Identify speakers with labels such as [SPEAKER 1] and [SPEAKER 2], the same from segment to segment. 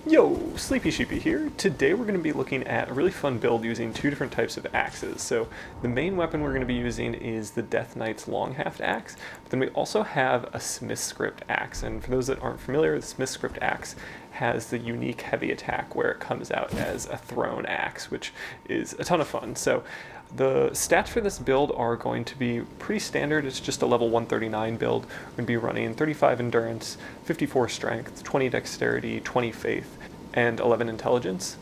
[SPEAKER 1] Yo, Sleepy Sheepy here. Today we're going to be looking at a really fun build using two different types of axes. So the main weapon we're going to be using is the Death Knight's Long-Haft Axe, but then we also have a Smith Script Axe. And for those that aren't familiar, the Smith Script Axe has the unique heavy attack where it comes out as a thrown axe, which is a ton of fun. So the stats for this build are going to be pretty standard. It's just a level 139 build. We're going to be running 35 endurance, 54 strength, 20 dexterity, 20 faith, and 11 intelligence.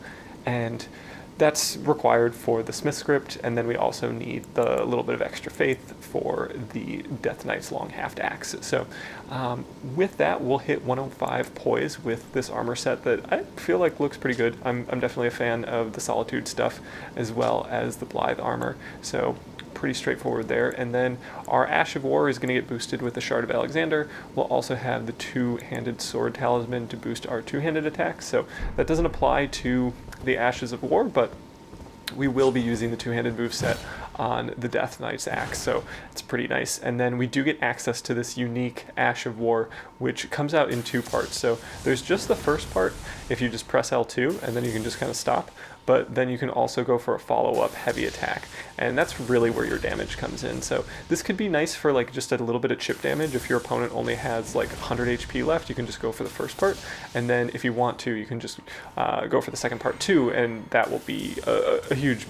[SPEAKER 1] And that's required for the Smith script, and then we also need the little bit of extra faith for the Death Knight's Long-Haft Axe. So with that, we'll hit 105 poise with this armor set that I feel like looks pretty good. I'm definitely a fan of the Solitude stuff as well as the Blithe armor, so pretty straightforward there. And then our Ash of War is going to get boosted with the Shard of Alexander. We'll also have the two-handed sword talisman to boost our two-handed attacks, so that doesn't apply to the Ashes of War, but we will be using the two-handed moveset on the Death Knight's axe, so it's pretty nice. And then we do get access to this unique Ash of War, which comes out in two parts. So there's just the first part, if you just press L2, and then you can just kind of stop, but then you can also go for a follow-up heavy attack, and that's really where your damage comes in. So this could be nice for like just a little bit of chip damage. If your opponent only has like 100 HP left, you can just go for the first part, and then if you want to, you can just go for the second part too, and that will be a huge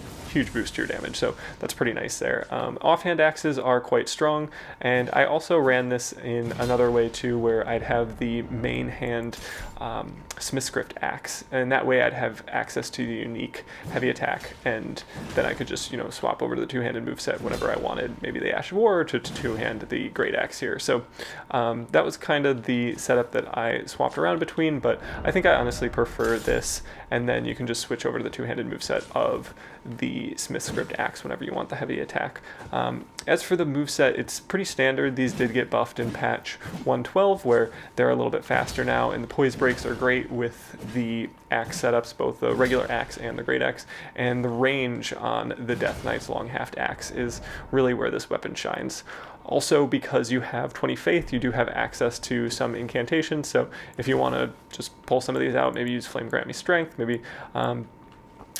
[SPEAKER 1] boost to your damage, so that's pretty nice there. Offhand axes are quite strong, and I also ran this in another way too, where I'd have the main hand Smith Script axe, and that way I'd have access to the unique heavy attack, and then I could just, you know, swap over to the two-handed moveset whenever I wanted, maybe the Ash of War to two-hand the Great Axe here. So that was kind of the setup that I swapped around between, but I think I honestly prefer this, and then you can just switch over to the two-handed moveset of the Smith Script axe whenever you want the heavy attack. As for the moveset, it's pretty standard. These did get buffed in patch 112, where they're a little bit faster now, and the poise breaks are great with the axe setups, both the regular axe and the great axe, and the range on the Death Knight's Long-Haft Axe is really where this weapon shines. Also, because you have 20 faith, you do have access to some incantations, so if you want to just pull some of these out, maybe use Flame Grant Me Strength, maybe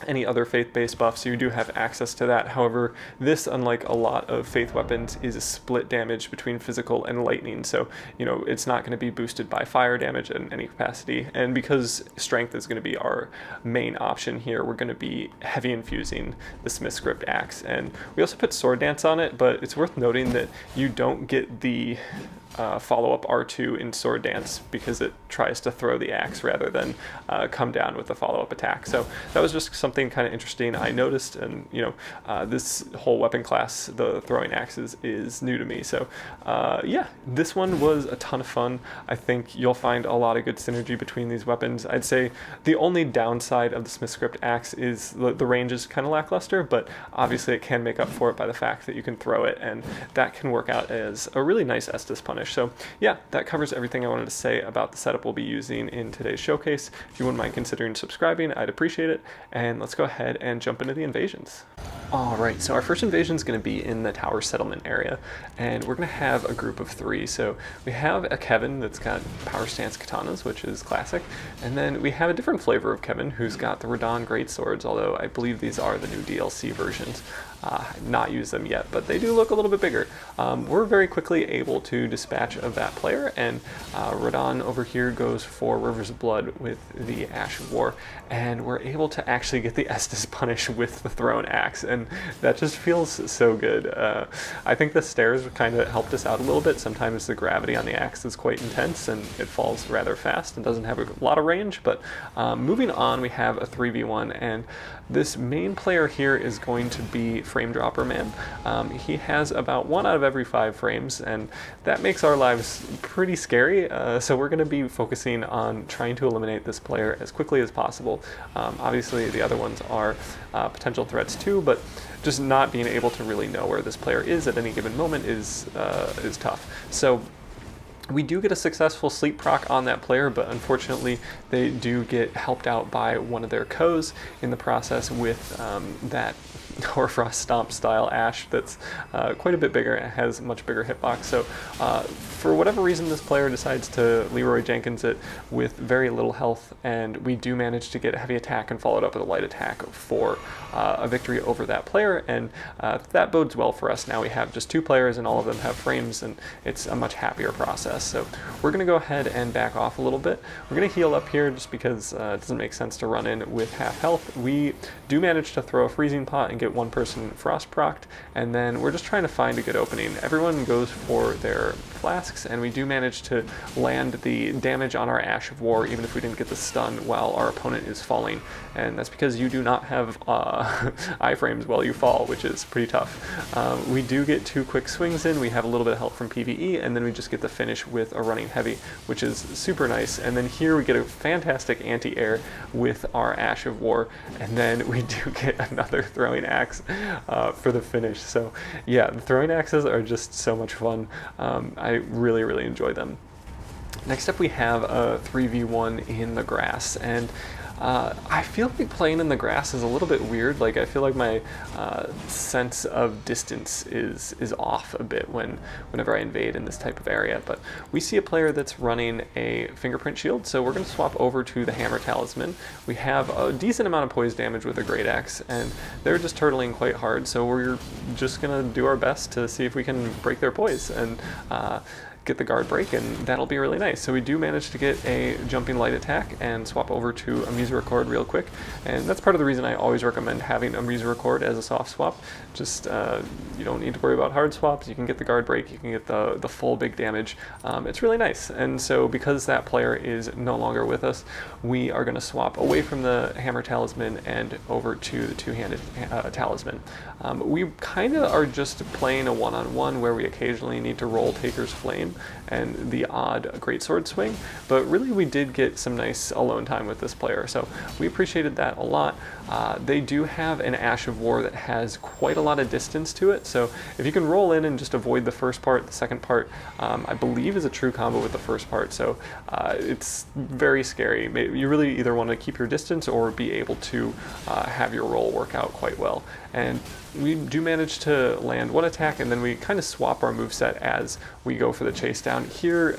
[SPEAKER 1] any other faith-based buffs, so you do have access to that. However, this, unlike a lot of faith weapons, is a split damage between physical and lightning, so you know it's not going to be boosted by fire damage in any capacity. And because strength is going to be our main option here, we're going to be heavy infusing the Smith Script axe. And we also put Sword Dance on it, but it's worth noting that you don't get the follow-up R2 in Sword Dance because it tries to throw the axe rather than come down with the follow-up attack. So that was just something kind of interesting I noticed, and you know, this whole weapon class, the throwing axes, is new to me. So yeah, this one was a ton of fun. I think you'll find a lot of good synergy between these weapons. I'd say the only downside of the Smith Script axe is the range is kind of lackluster, but obviously it can make up for it by the fact that you can throw it, and that can work out as a really nice Estus punish. So yeah, that covers everything I wanted to say about the setup we'll be using in today's showcase. If you wouldn't mind considering subscribing, I'd appreciate it. And let's go ahead and jump into the invasions. Alright, so our first invasion is going to be in the Tower Settlement area, and we're going to have a group of three. So we have a Kevin that's got Power Stance Katanas, which is classic, and then we have a different flavor of Kevin who's got the Radon Greatswords, although I believe these are the new DLC versions. I've not used them yet, but they do look a little bit bigger. We're very quickly able to dispatch of that player, and Radon over here goes for Rivers of Blood with the Ash of War, and we're able to actually get the Estus punish with the thrown axe, and that just feels so good. I think the stairs kind of helped us out a little bit. Sometimes the gravity on the axe is quite intense, and it falls rather fast and doesn't have a lot of range, but moving on, we have a 3v1, and this main player here is going to be Frame Dropper Man. He has about 1 out of every 5 frames, and that makes our lives pretty scary, so we're going to be focusing on trying to eliminate this player as quickly as possible. Obviously the other ones are potential threats too, but just not being able to really know where this player is at any given moment is tough. So we do get a successful sleep proc on that player, but unfortunately they do get helped out by one of their co's in the process with that Hoarfrost Stomp style Ash that's quite a bit bigger. It has much bigger hitbox. So for whatever reason, this player decides to Leroy Jenkins it with very little health, and we do manage to get a heavy attack and follow it up with a light attack for a victory over that player, and that bodes well for us. Now we have just 2 players and all of them have frames, and it's a much happier process. So we're going to go ahead and back off a little bit. We're going to heal up here just because it doesn't make sense to run in with half health. We do manage to throw a freezing pot and get one person frost procced, and then we're just trying to find a good opening. Everyone goes for their flasks, and we do manage to land the damage on our Ash of War even if we didn't get the stun while our opponent is falling, and that's because you do not have iframes while you fall, which is pretty tough. We do get 2 quick swings in, we have a little bit of help from PvE, and then we just get the finish with a running heavy, which is super nice. And then here we get a fantastic anti-air with our Ash of War, and then we do get another throwing axe for the finish. So yeah, the throwing axes are just so much fun. I really enjoy them. Next up we have a 3v1 in the grass, and I feel like playing in the grass is a little bit weird. Like, I feel like my sense of distance is off a bit whenever I invade in this type of area. But we see a player that's running a fingerprint shield, so we're going to swap over to the hammer talisman. We have a decent amount of poise damage with a great axe, and they're just turtling quite hard, so we're just going to do our best to see if we can break their poise and get the guard break, and that'll be really nice. So we do manage to get a jumping light attack and swap over to a music record real quick, and that's part of the reason I always recommend having a music record as a soft swap. Just you don't need to worry about hard swaps. You can get the guard break, you can get the full big damage. It's really nice. And so because that player is no longer with us, we are going to swap away from the hammer talisman and over to the two-handed talisman. We kind of are just playing a one-on-one where we occasionally need to roll Taker's Flame and the odd greatsword swing, but really we did get some nice alone time with this player, so we appreciated that a lot. They do have an Ash of War that has quite a lot of distance to it, so if you can roll in and just avoid the first part, the second part I believe is a true combo with the first part, so it's very scary. You really either want to keep your distance or be able to have your roll work out quite well. And we do manage to land one attack, and then we kind of swap our moveset as we go for the chase down. Here,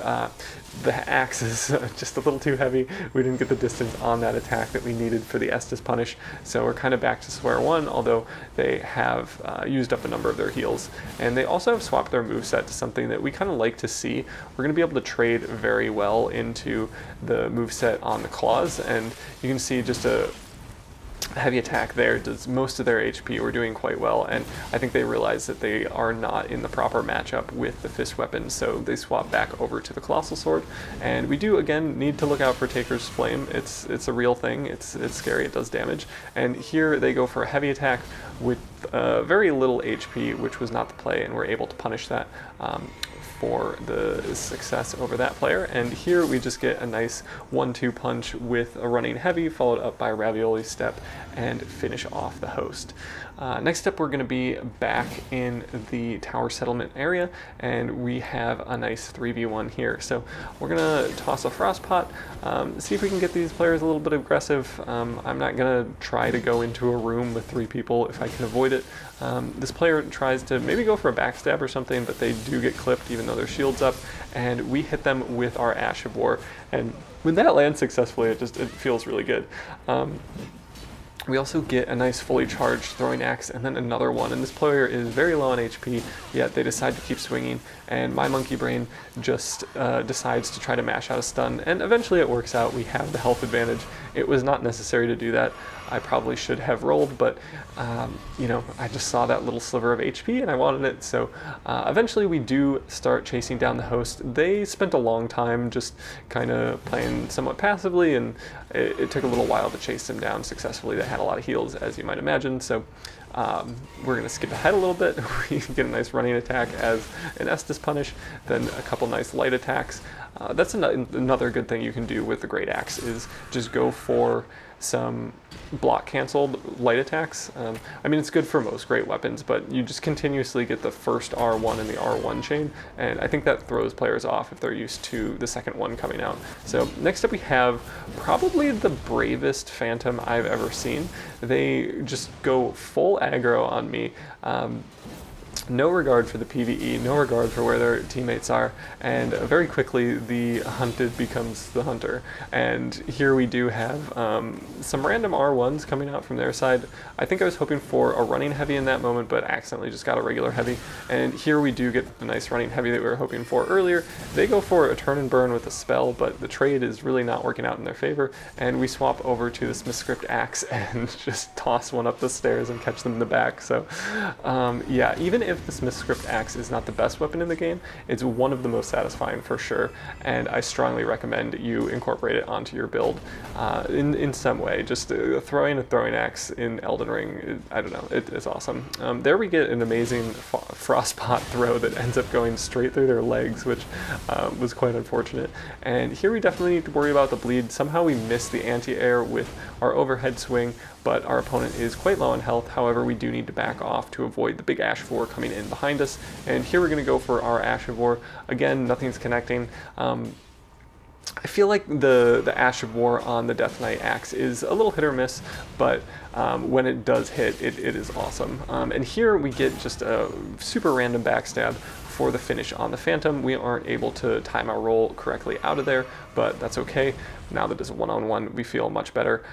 [SPEAKER 1] the axe is just a little too heavy. We didn't get the distance on that attack that we needed for the Estus punish, so we're kind of back to square one, although they have used up a number of their heals. And they also have swapped their moveset to something that we kind of like to see. We're going to be able to trade very well into the moveset on the claws, and you can see just a heavy attack there does most of their HP. We're doing quite well, and I think they realize that they are not in the proper matchup with the fist weapon, so they swap back over to the Colossal Sword. And we do again need to look out for Taker's Flame. It's a real thing. It's scary. It does damage. And here they go for a heavy attack with very little HP, which was not the play, and we're able to punish that for the success over that player. And here we just get a nice 1-2 punch with a running heavy followed up by Ravioli Step and finish off the host. Next up, we're going to be back in the tower settlement area, and we have a nice 3v1 here. So we're going to toss a frost pot, see if we can get these players a little bit aggressive. I'm not going to try to go into a room with 3 people if I can avoid it. This player tries to maybe go for a backstab or something, but they do get clipped even though their shield's up, and we hit them with our Ash of War. And when that lands successfully, it feels really good. We also get a nice fully charged throwing axe and then another one, and this player is very low on HP, yet they decide to keep swinging, and my monkey brain just decides to try to mash out a stun, and eventually it works out. We have the health advantage. It was not necessary to do that. I probably should have rolled, but you know, I just saw that little sliver of HP and I wanted it, so eventually we do start chasing down the host. They spent a long time just kind of playing somewhat passively, and it took a little while to chase them down successfully. They had a lot of heals, as you might imagine, so we're going to skip ahead a little bit. We get a nice running attack as an Estus punish, then a couple nice light attacks. That's another good thing you can do with the Great Axe, is just go for some block canceled light attacks. I mean, it's good for most great weapons, but you just continuously get the first R1 in the R1 chain, and I think that throws players off if they're used to the second one coming out. So next up we have probably the bravest Phantom I've ever seen. They just go full aggro on me. No regard for the PvE, no regard for where their teammates are, and very quickly the hunted becomes the hunter. And here we do have some random R1s coming out from their side. I think I was hoping for a running heavy in that moment, but accidentally just got a regular heavy. And here we do get the nice running heavy that we were hoping for earlier. They go for a turn and burn with a spell, but the trade is really not working out in their favor, and we swap over to the Smith Script Axe and just toss one up the stairs and catch them in the back. So yeah, even if the Smith Script Axe is not the best weapon in the game, it's one of the most satisfying for sure, and I strongly recommend you incorporate it onto your build in some way. Just throwing a throwing axe in Elden Ring, I don't know, it's awesome. There we get an amazing frostbot throw that ends up going straight through their legs, which was quite unfortunate. And here we definitely need to worry about the bleed. Somehow we missed the anti-air with our overhead swing, but our opponent is quite low on health. However, we do need to back off to avoid the big Ashivore coming in behind us. And here we're going to go for our Ashivore. Again, nothing's connecting. I feel like the Ashivore on the Death Knight axe is a little hit or miss, but when it does hit, it is awesome. And here we get just a super random backstab for the finish on the Phantom. We aren't able to time our roll correctly out of there, but that's okay. Now that it's a one-on-one, we feel much better.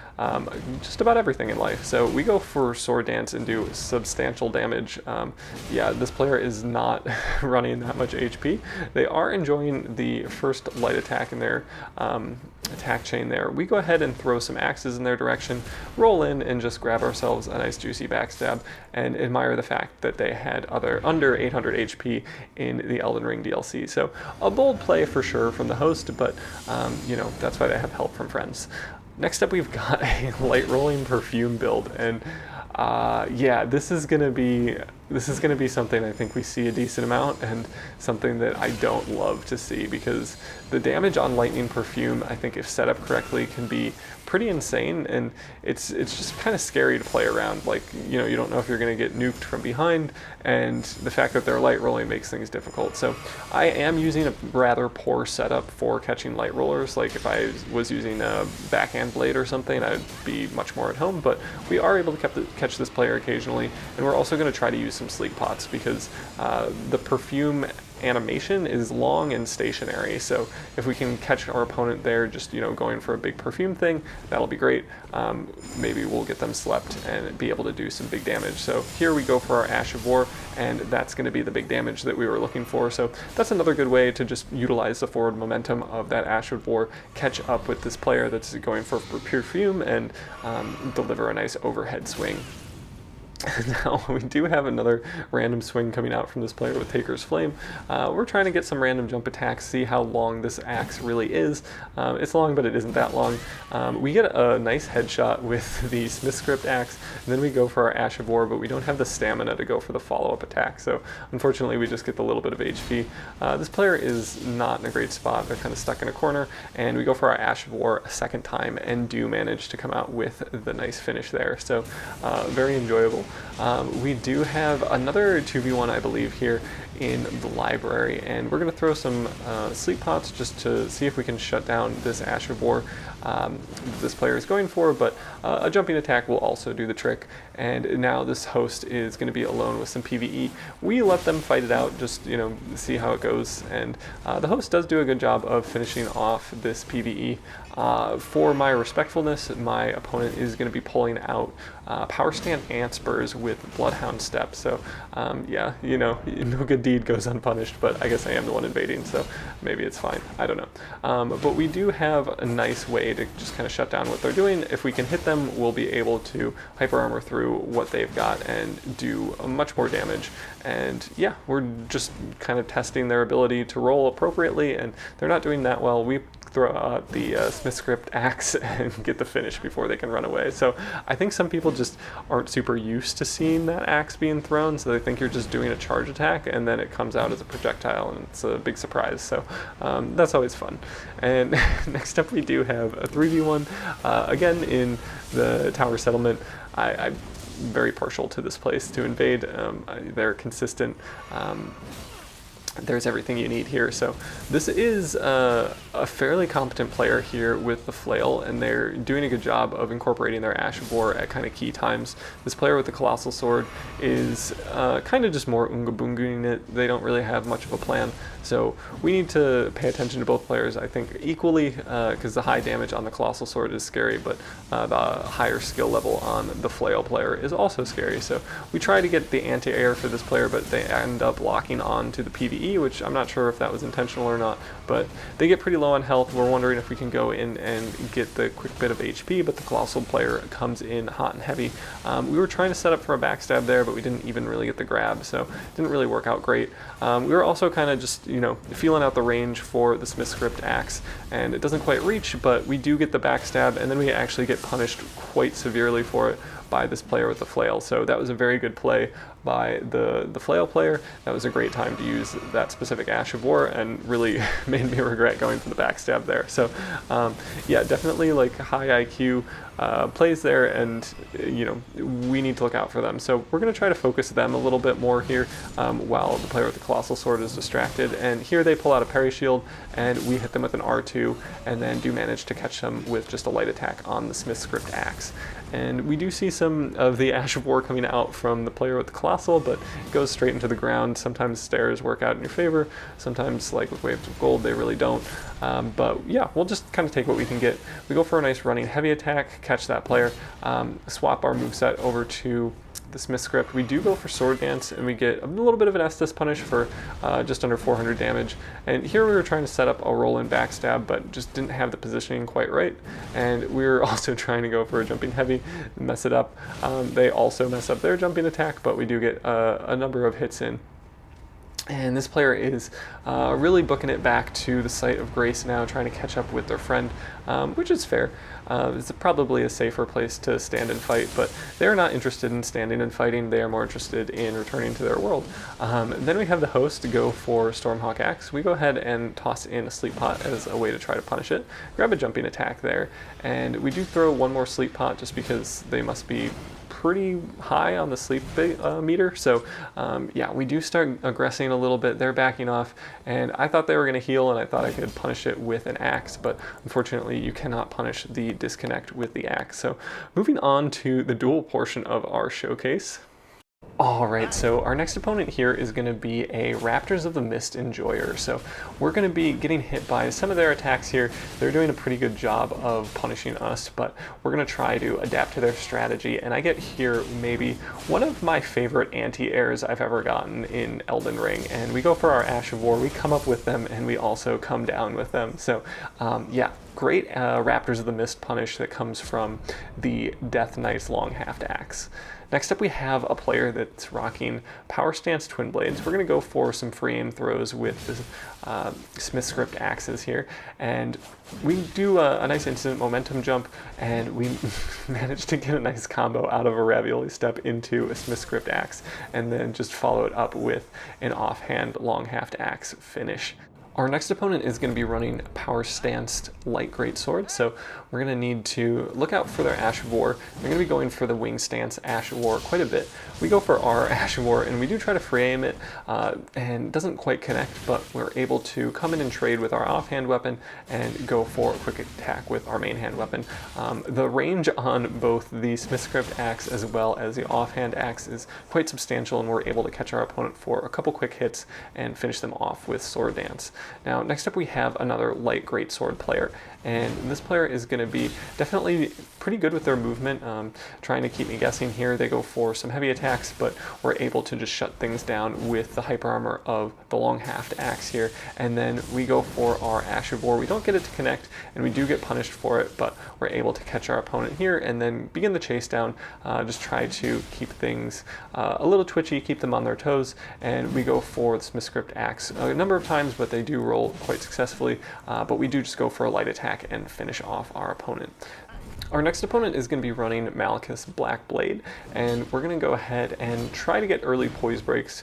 [SPEAKER 1] Just about everything in life. So we go for Sword Dance and do substantial damage. Yeah, this player is not running that much HP. They are enjoying the first light attack in their attack chain there. We go ahead and throw some axes in their direction, roll in, and just grab ourselves a nice juicy backstab, and admire the fact that they had under 800 HP in the Elden Ring DLC. So a bold play for sure from the host, but you know, that's why they have help from friends. Next up, we've got a light rolling Perfume build, and yeah, this is gonna be something I think we see a decent amount, and something that I don't love to see, because the damage on Lightning Perfume, I think if set up correctly, can be pretty insane, and it's just kind of scary to play around. Like, you know, you don't know if you're going to get nuked from behind, and the fact that they're light rolling makes things difficult. So I am using a rather poor setup for catching light rollers. Like if I was using a backhand blade or something, I'd be much more at home, but we are able to catch this player occasionally, and we're also going to try to use some sleep pots, because the Perfume animation is long and stationary. So if we can catch our opponent there, just, you know, going for a big Perfume thing, that'll be great. Maybe we'll get them slept and be able to do some big damage. So here we go for our Ash of War, and that's going to be the big damage that we were looking for. So that's another good way to just utilize the forward momentum of that Ash of War, catch up with this player that's going for Perfume, and deliver a nice overhead swing. Now, we do have another random swing coming out from this player with Taker's Flame. We're trying to get some random jump attacks, see how long this axe really is. It's long, but it isn't that long. We get a nice headshot with the Smith Script axe, and then we go for our Ash of War, but we don't have the stamina to go for the follow-up attack, so unfortunately we just get the little bit of HP. This player is not in a great spot. They're kind of stuck in a corner, and we go for our Ash of War a second time and do manage to come out with the nice finish there, so very enjoyable. We do have another 2v1, I believe, here in the library, and we're going to throw some sleep pots just to see if we can shut down this Ash of War this player is going for, but a jumping attack will also do the trick. And now this host is going to be alone with some PvE. We let them fight it out, just, you know, see how it goes, and the host does do a good job of finishing off this PvE. For my respectfulness, my opponent is going to be pulling out Power Stand Ant Spurs with Bloodhound Step, so yeah, you know, no good deed goes unpunished, but I guess I am the one invading, so maybe it's fine, I don't know. But we do have a nice way to just kind of shut down what they're doing. If we can hit them, we'll be able to Hyper Armor through what they've got and do much more damage. And yeah, we're just kind of testing their ability to roll appropriately, and they're not doing that well. We throw out the Smith Script axe and get the finish before they can run away. So I think some people just aren't super used to seeing that axe being thrown, so they think you're just doing a charge attack, and then it comes out as a projectile, and it's a big surprise. So that's always fun. And next up, we do have a 3v1 again in the Tower Settlement. I'm very partial to this place to invade. They're consistent. there's everything you need here. So this is a fairly competent player here with the flail, and they're doing a good job of incorporating their Ash of War at kind of key times. This player with the Colossal Sword is kind of just more Unga Bungaing it. They don't really have much of a plan. So we need to pay attention to both players, I think, equally, because the high damage on the Colossal Sword is scary, but the higher skill level on the flail player is also scary. So we try to get the anti-air for this player, but they end up locking on to the PvE, which I'm not sure if that was intentional or not, but they get pretty low on health. We're wondering if we can go in and get the quick bit of HP, but the Colossal player comes in hot and heavy. We were trying to set up for a backstab there, but we didn't even really get the grab, so it didn't really work out great. We were also kind of just, feeling out the range for the Smith Script axe, and it doesn't quite reach, but we do get the backstab, and then we actually get punished quite severely for it by this player with the flail. So that was a very good play by the flail player. That was a great time to use that specific Ash of War, and really made me regret going for the backstab there. So yeah, definitely like high IQ plays there, and we need to look out for them. So we're going to try to focus them a little bit more here while the player with the Colossal Sword is distracted. And here they pull out a parry shield, and we hit them with an R2, and then do manage to catch them with just a light attack on the Smith Script axe. And we do see some of the Ash of War coming out from the player with the Colossal, but it goes straight into the ground. Sometimes stairs work out in your favor, sometimes like with Waves of Gold they really don't. But yeah, we'll just kind of take what we can get. We go for a nice running heavy attack, catch that player, swap our moveset over to the Smith Script. We do go for Sword Dance, and we get a little bit of an Estus punish for just under 400 damage. And here we were trying to set up a roll-in backstab, but just didn't have the positioning quite right. And we were also trying to go for a jumping heavy, mess it up. They also mess up their jumping attack, but we do get a number of hits in. And this player is really booking it back to the site of grace now, trying to catch up with their friend, which is fair. It's probably a safer place to stand and fight, but they're not interested in standing and fighting. They are more interested in returning to their world. Then we have the host go for Stormhawk Axe. We go ahead and toss in a Sleep Pot as a way to try to punish it. Grab a jumping attack there, and we do throw one more Sleep Pot just because they must be pretty high on the sleep meter. So yeah, we do start aggressing a little bit. They're backing off, and I thought they were going to heal, and I thought I could punish it with an axe, but unfortunately you cannot punish the disconnect with the axe. So moving on to the duel portion of our showcase. Alright, so our next opponent here is going to be a Raptors of the Mist enjoyer. So we're going to be getting hit by some of their attacks here. They're doing a pretty good job of punishing us, but we're going to try to adapt to their strategy. And I get here maybe one of my favorite anti-airs I've ever gotten in Elden Ring. And we go for our Ash of War, we come up with them, and we also come down with them. So yeah, great Raptors of the Mist punish that comes from the Death Knight's long-haft axe. Next up we have a player that's rocking Power Stance Twin Blades. We're going to go for some free aim throws with the Smith Script axes here, and we do a nice instant momentum jump, and we manage to get a nice combo out of a ravioli step into a Smith Script axe, and then just follow it up with an offhand long-haft axe finish. Our next opponent is going to be running Power Stanced Light Greatsword, so we're going to need to look out for their Ash of War. They're going to be going for the Wing Stance Ash of War quite a bit. We go for our Ash of War, and we do try to free aim it, and it doesn't quite connect, but we're able to come in and trade with our offhand weapon and go for a quick attack with our main hand weapon. The range on both the Smith Script axe as well as the offhand axe is quite substantial, and we're able to catch our opponent for a couple quick hits and finish them off with Sword Dance. Now, next up we have another light greatsword player, and this player is going to be definitely pretty good with their movement, trying to keep me guessing here. They go for some heavy attacks, but we're able to just shut things down with the hyper armor of the long haft axe here, and then we go for our Ash of War. We don't get it to connect, and we do get punished for it, but we're able to catch our opponent here and then begin the chase down, just try to keep things a little twitchy, keep them on their toes, and we go for the Smith Script axe a number of times, but they do roll quite successfully, but we do just go for a light attack and finish off our opponent. Our next opponent is going to be running Malekith's Black Blade, and we're going to go ahead and try to get early poise breaks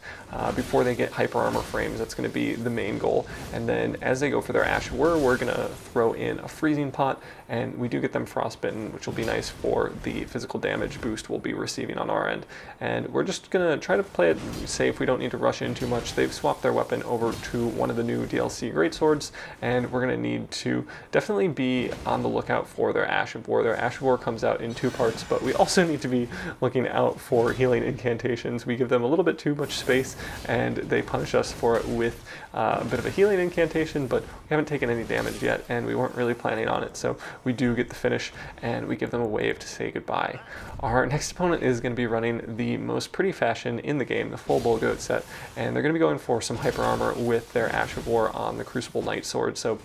[SPEAKER 1] before they get hyper armor frames. That's going to be the main goal. And then as they go for their Ash of War, we're going to throw in a freezing pot, and we do get them frostbitten, which will be nice for the physical damage boost we'll be receiving on our end. And we're just going to try to play it safe. We don't need to rush in too much. They've swapped their weapon over to one of the new DLC greatswords, and we're going to need to definitely be on the lookout for their Ash of War. Their Ash of War comes out in 2 parts, but we also need to be looking out for healing incantations. We give them a little bit too much space, and they punish us for it with a bit of a healing incantation, but we haven't taken any damage yet, and we weren't really planning on it, so we do get the finish, and we give them a wave to say goodbye. Our next opponent is going to be running the most pretty fashion in the game, the full Bull Goat set, and they're going to be going for some hyper armor with their Ash of War on the Crucible Knight Sword, so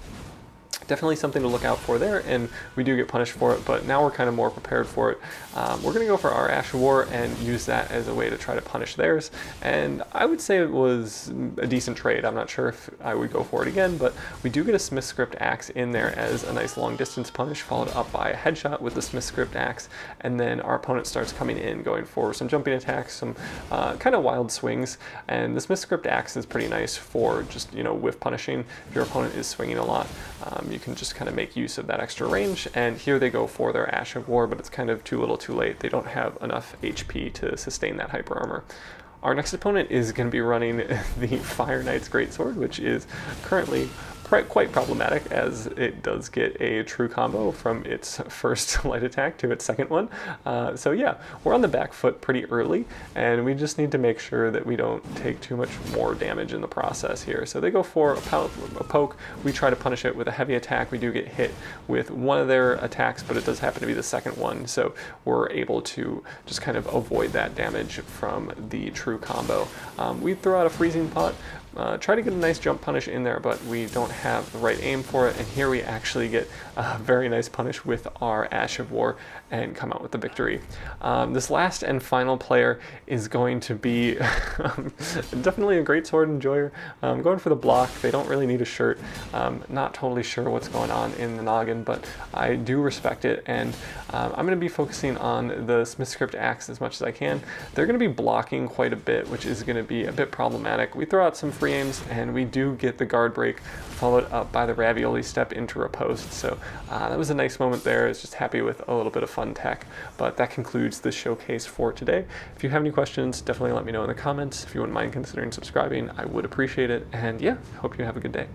[SPEAKER 1] definitely something to look out for there, and we do get punished for it, but now we're kind of more prepared for it. We're going to go for our Ash of War and use that as a way to try to punish theirs, and I would say it was a decent trade. I'm not sure if I would go for it again, but we do get a Smith Script Axe in there as a nice long distance punish, followed up by a headshot with the Smith Script Axe, and then our opponent starts coming in, going for some jumping attacks, some kind of wild swings, and the Smith Script Axe is pretty nice for just, whiff punishing. If your opponent is swinging a lot, you can just kind of make use of that extra range, and here they go for their Ash of War, but it's kind of too little too late. They don't have enough HP to sustain that hyper armor. Our next opponent is going to be running the Fire Knight's Greatsword, which is currently quite problematic, as it does get a true combo from its first light attack to its second one. So yeah, we're on the back foot pretty early, and we just need to make sure that we don't take too much more damage in the process here. So they go for a poke, we try to punish it with a heavy attack. We do get hit with one of their attacks, but it does happen to be the second one, so we're able to just kind of avoid that damage from the true combo. We throw out a freezing pot, try to get a nice jump punish in there, but we don't have the right aim for it, and here we actually get a very nice punish with our Ash of War and come out with the victory. This last and final player is going to be definitely a great sword enjoyer, going for the block. They don't really need a shirt. Not totally sure what's going on in the noggin, but I do respect it, and I'm going to be focusing on the Smith Script Axe as much as I can. They're going to be blocking quite a bit, which is going to be a bit problematic. We throw out some free aims, and we do get the guard break, followed up by the ravioli step into riposte. So that was a nice moment there. I was just happy with a little bit of fun tech. But that concludes the showcase for today. If you have any questions, definitely let me know in the comments. If you wouldn't mind considering subscribing, I would appreciate it. And yeah, hope you have a good day.